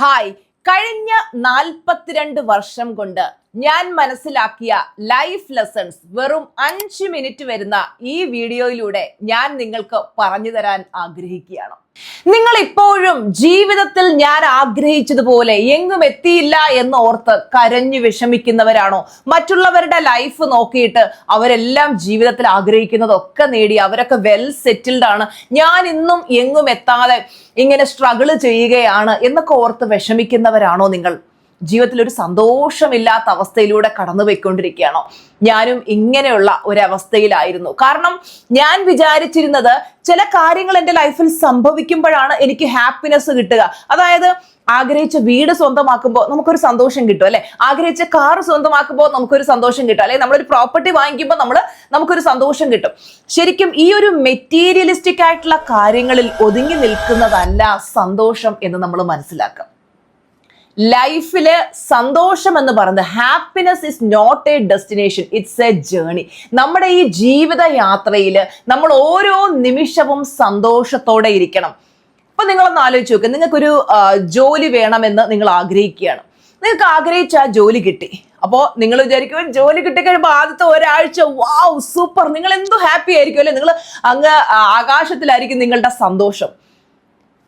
Hi, കഴിഞ്ഞ 42 വർഷം കൊണ്ട് ഞാൻ മനസ്സിലാക്കിയ ലൈഫ് ലെസൺസ് വെറും 5 മിനിറ്റ് വരുന്ന ഈ വീഡിയോയിലൂടെ ഞാൻ നിങ്ങൾക്ക് പറഞ്ഞു തരാൻ ആഗ്രഹിക്കുകയാണ്. നിങ്ങൾ ഇപ്പോഴും ജീവിതത്തിൽ ഞാൻ ആഗ്രഹിച്ചതുപോലെ എങ്ങും എത്തിയില്ല എന്ന് ഓർത്ത് കരഞ്ഞു വിഷമിക്കുന്നവരാണോ? മറ്റുള്ളവരുടെ ലൈഫ് നോക്കിയിട്ട് അവരെല്ലാം ജീവിതത്തിൽ ആഗ്രഹിക്കുന്നതൊക്കെ നേടി, അവരൊക്കെ വെൽ സെറ്റിൽഡ് ആണ്, ഞാൻ ഇന്നും എങ്ങും എത്താതെ ഇങ്ങനെ സ്ട്രഗിൾ ചെയ്യുകയാണ് എന്നൊക്കെ ഓർത്ത് വിഷമിക്കുന്നവരാണോ നിങ്ങൾ? ജീവിതത്തിൽ ഒരു സന്തോഷമില്ലാത്ത അവസ്ഥയിലൂടെ കടന്നു പോയിക്കൊണ്ടിരിക്കുകയാണോ? ഞാനും ഇങ്ങനെയുള്ള ഒരവസ്ഥയിലായിരുന്നു. കാരണം ഞാൻ വിചാരിച്ചിരുന്നത് ചില കാര്യങ്ങൾ എൻ്റെ ലൈഫിൽ സംഭവിക്കുമ്പോഴാണ് എനിക്ക് ഹാപ്പിനെസ് കിട്ടുക. അതായത് ആഗ്രഹിച്ച വീട് സ്വന്തമാക്കുമ്പോൾ നമുക്കൊരു സന്തോഷം കിട്ടും അല്ലെ, ആഗ്രഹിച്ച കാർ സ്വന്തമാക്കുമ്പോൾ നമുക്കൊരു സന്തോഷം കിട്ടും, അല്ലെ നമ്മളൊരു പ്രോപ്പർട്ടി വാങ്ങിക്കുമ്പോൾ നമുക്കൊരു സന്തോഷം കിട്ടും. ശരിക്കും ഈ ഒരു മെറ്റീരിയലിസ്റ്റിക് ആയിട്ടുള്ള കാര്യങ്ങളിൽ ഒതുങ്ങി നിൽക്കുന്നതല്ല സന്തോഷം എന്ന് നമ്മൾ മനസ്സിലാക്കാം. ലൈഫില് സന്തോഷം എന്ന് പറയുന്നത് happiness is not a destination, it's a journey. നമ്മുടെ ഈ ജീവിത യാത്രയിൽ നമ്മൾ ഓരോ നിമിഷവും സന്തോഷത്തോടെ ഇരിക്കണം. അപ്പൊ നിങ്ങളൊന്ന് ആലോചിച്ച് നോക്കുക, നിങ്ങൾക്കൊരു ജോലി വേണമെന്ന് നിങ്ങൾ ആഗ്രഹിക്കുകയാണ്. നിങ്ങൾക്ക് ആഗ്രഹിച്ച ആ ജോലി കിട്ടി. അപ്പോൾ നിങ്ങൾ വിചാരിക്കും ജോലി കിട്ടിക്കഴിയുമ്പോൾ ആദ്യത്തെ ഒരാഴ്ച വാവ് സൂപ്പർ, നിങ്ങൾ എന്തോ ഹാപ്പി ആയിരിക്കും അല്ലെ, നിങ്ങൾ അങ്ങ് ആകാശത്തിലായിരിക്കും നിങ്ങളുടെ സന്തോഷം.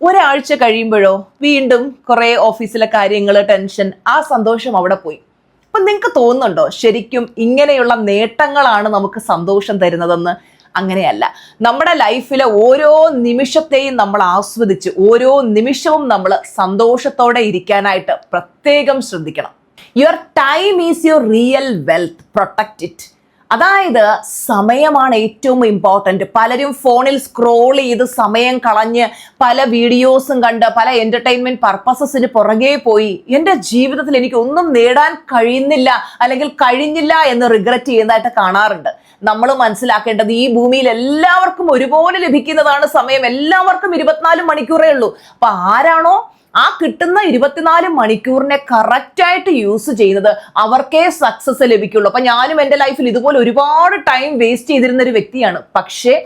ഒരാഴ്ച കഴിയുമ്പോഴോ വീണ്ടും കുറെ ഓഫീസിലെ കാര്യങ്ങൾ, ടെൻഷൻ, ആ സന്തോഷം അവിടെ പോയി. അപ്പൊ നിങ്ങൾക്ക് തോന്നുന്നുണ്ടോ ശരിക്കും ഇങ്ങനെയുള്ള നേട്ടങ്ങളാണ് നമുക്ക് സന്തോഷം തരുന്നതെന്ന്? അങ്ങനെയല്ല. നമ്മുടെ ലൈഫിലെ ഓരോ നിമിഷത്തെയും നമ്മൾ ആസ്വദിച്ച് ഓരോ നിമിഷവും നമ്മൾ സന്തോഷത്തോടെ ഇരിക്കാനായിട്ട് പ്രത്യേകം ശ്രദ്ധിക്കണം. Your time is your real wealth, protect it. അതായത് സമയമാണ് ഏറ്റവും ഇമ്പോർട്ടൻറ്റ്. പലരും ഫോണിൽ സ്ക്രോൾ ചെയ്ത് സമയം കളഞ്ഞ് പല വീഡിയോസും കണ്ട് പല എൻ്റർടൈൻമെൻറ്റ് പർപ്പസസിന് പുറകെ പോയി എൻ്റെ ജീവിതത്തിൽ എനിക്ക് ഒന്നും നേടാൻ കഴിയുന്നില്ല അല്ലെങ്കിൽ കഴിഞ്ഞില്ല എന്ന് റിഗ്രറ്റ് ചെയ്യുന്നതായിട്ട് കാണാറുണ്ട്. നമ്മൾ മനസ്സിലാക്കേണ്ടത് ഈ ഭൂമിയിൽ എല്ലാവർക്കും ഒരുപോലെ ലഭിക്കുന്നതാണ് സമയം. എല്ലാവർക്കും 24 മണിക്കൂറേ ഉള്ളൂ. അപ്പൊ ആരാണോ ആ കിട്ടുന്ന 24 മണിക്കൂറിനെ കറക്റ്റായിട്ട് യൂസ് ചെയ്യുന്നത് അവർക്കേ സക്സസ് ലഭിക്കുള്ളൂ. അപ്പൊ ഞാനും എൻ്റെ ലൈഫിൽ ഇതുപോലെ ഒരുപാട് ടൈം വേസ്റ്റ് ചെയ്തിരുന്ന ഒരു വ്യക്തിയാണ്. പക്ഷേ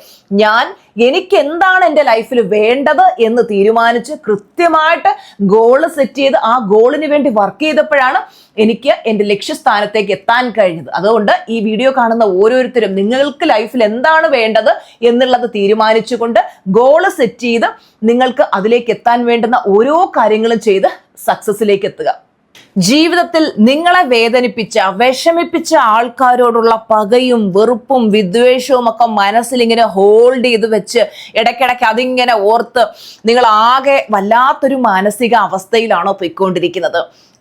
എനിക്ക് എന്താണ് എൻ്റെ ലൈഫിൽ വേണ്ടത് എന്ന് തീരുമാനിച്ച് കൃത്യമായിട്ട് ഗോള് സെറ്റ് ചെയ്ത് ആ ഗോളിന് വേണ്ടി വർക്ക് ചെയ്തപ്പോഴാണ് എനിക്ക് എൻ്റെ ലക്ഷ്യസ്ഥാനത്തേക്ക് എത്താൻ കഴിഞ്ഞത്. അതുകൊണ്ട് ഈ വീഡിയോ കാണുന്ന ഓരോരുത്തരും നിങ്ങൾക്ക് ലൈഫിൽ എന്താണ് വേണ്ടത് എന്നുള്ളത് തീരുമാനിച്ചുകൊണ്ട് ഗോള് സെറ്റ് ചെയ്ത് നിങ്ങൾക്ക് അതിലേക്ക് എത്താൻ വേണ്ടുന്ന ഓരോ കാര്യങ്ങളും ചെയ്ത് സക്സസിലേക്ക് എത്തുക. ജീവിതത്തിൽ നിങ്ങളെ വേദനിപ്പിച്ച, വിഷമിപ്പിച്ച ആൾക്കാരോടുള്ള പകയും വെറുപ്പും വിദ്വേഷവും ഒക്കെ മനസ്സിൽ ഇങ്ങനെ ഹോൾഡ് ചെയ്ത് വെച്ച് ഇടയ്ക്കിടയ്ക്ക് അതിങ്ങനെ ഓർത്ത് നിങ്ങൾ ആകെ വല്ലാത്തൊരു മാനസിക അവസ്ഥയിലാണോ പോയിക്കൊണ്ടിരിക്കുന്നത്?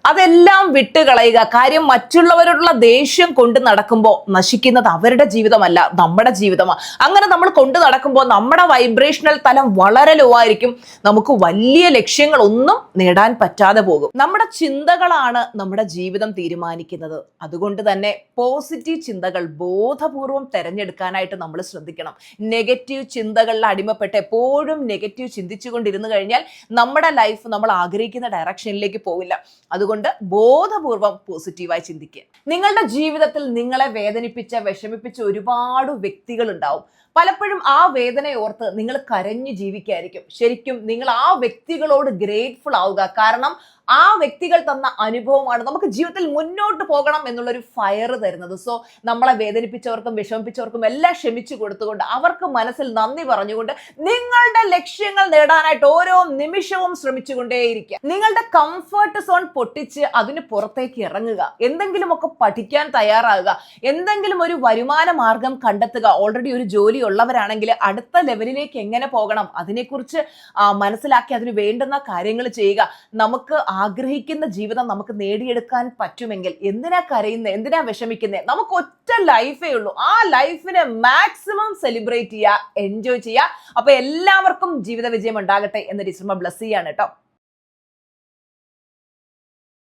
അതെല്ലാം വിട്ടുകളയുക. കാര്യം മറ്റുള്ളവരോടുള്ള ദേഷ്യം കൊണ്ട് നടക്കുമ്പോൾ നശിക്കുന്നത് അവരുടെ ജീവിതമല്ല, നമ്മുടെ ജീവിതമാണ്. അങ്ങനെ നമ്മൾ കൊണ്ട് നടക്കുമ്പോൾ നമ്മുടെ വൈബ്രേഷണൽ തലം വളരെ ലോ ആയിരിക്കും. നമുക്ക് വലിയ ലക്ഷ്യങ്ങളൊന്നും നേടാൻ പറ്റാതെ പോകും. നമ്മുടെ ചിന്തകളാണ് നമ്മുടെ ജീവിതം തീരുമാനിക്കുന്നത്. അതുകൊണ്ട് തന്നെ പോസിറ്റീവ് ചിന്തകൾ ബോധപൂർവം തിരഞ്ഞെടുക്കാനായിട്ട് നമ്മൾ ശ്രദ്ധിക്കണം. നെഗറ്റീവ് ചിന്തകളിൽ അടിമപ്പെട്ട് എപ്പോഴും നെഗറ്റീവ് ചിന്തിച്ചുകൊണ്ടിരുന്നു കഴിഞ്ഞാൽ നമ്മുടെ ലൈഫ് നമ്മൾ ആഗ്രഹിക്കുന്ന ഡയറക്ഷനിലേക്ക് പോവില്ല. അതുകൊണ്ട് ബോധപൂർവം പോസിറ്റീവായി ചിന്തിക്കുക. നിങ്ങളുടെ ജീവിതത്തിൽ നിങ്ങളെ വേദനിപ്പിച്ച, വിഷമിപ്പിച്ച ഒരുപാട് വ്യക്തികൾ ഉണ്ടാവും. പലപ്പോഴും ആ വേദനയോർത്ത് നിങ്ങൾ കരഞ്ഞു ജീവിക്കായിരിക്കും. ശരിക്കും നിങ്ങൾ ആ വ്യക്തികളോട് ഗ്രേറ്റ്ഫുൾ ആവുക. കാരണം ആ വ്യക്തികൾ തന്ന അനുഭവമാണ് നമുക്ക് ജീവിതത്തിൽ മുന്നോട്ട് പോകണം എന്നുള്ളൊരു ഫയർ തരുന്നത്. സോ നമ്മളെ വേദനിപ്പിച്ചവർക്കും വിഷമിപ്പിച്ചവർക്കും എല്ലാം ക്ഷമിച്ചു കൊടുത്തുകൊണ്ട് അവർക്ക് മനസ്സിൽ നന്ദി പറഞ്ഞുകൊണ്ട് നിങ്ങളുടെ ലക്ഷ്യങ്ങൾ നേടാനായിട്ട് ഓരോ നിമിഷവും ശ്രമിച്ചുകൊണ്ടേയിരിക്കുക. നിങ്ങളുടെ കംഫർട്ട് സോൺ പൊട്ടിച്ച് അതിന് പുറത്തേക്ക് ഇറങ്ങുക. എന്തെങ്കിലുമൊക്കെ പഠിക്കാൻ തയ്യാറാകുക. എന്തെങ്കിലും ഒരു വരുമാന മാർഗം കണ്ടെത്തുക. ഓൾറെഡി ഒരു ജോലി ഉള്ളവരാണെങ്കിൽ അടുത്ത ലെവലിലേക്ക് എങ്ങനെ പോകണം അതിനെക്കുറിച്ച് മനസ്സിലാക്കി അതിന് വേണ്ടുന്ന കാര്യങ്ങൾ ചെയ്യുക. നമുക്ക് ആഗ്രഹിക്കുന്ന ജീവിതം നമുക്ക് നേടിയെടുക്കാൻ പറ്റുമെങ്കിൽ എന്തിനാ കരയുന്നത്, എന്തിനാ വിഷമിക്കുന്നത്? നമുക്ക് ഒറ്റ ലൈഫേ ഉള്ളൂ. ആ ലൈഫിനെ മാക്സിമം സെലിബ്രേറ്റ് ചെയ്യുക, എൻജോയ് ചെയ്യുക. അപ്പൊ എല്ലാവർക്കും ജീവിത വിജയം ഉണ്ടാകട്ടെ എന്ന് ഡിസംബർ ബ്ലസ് ചെയ്യാണ് കേട്ടോ.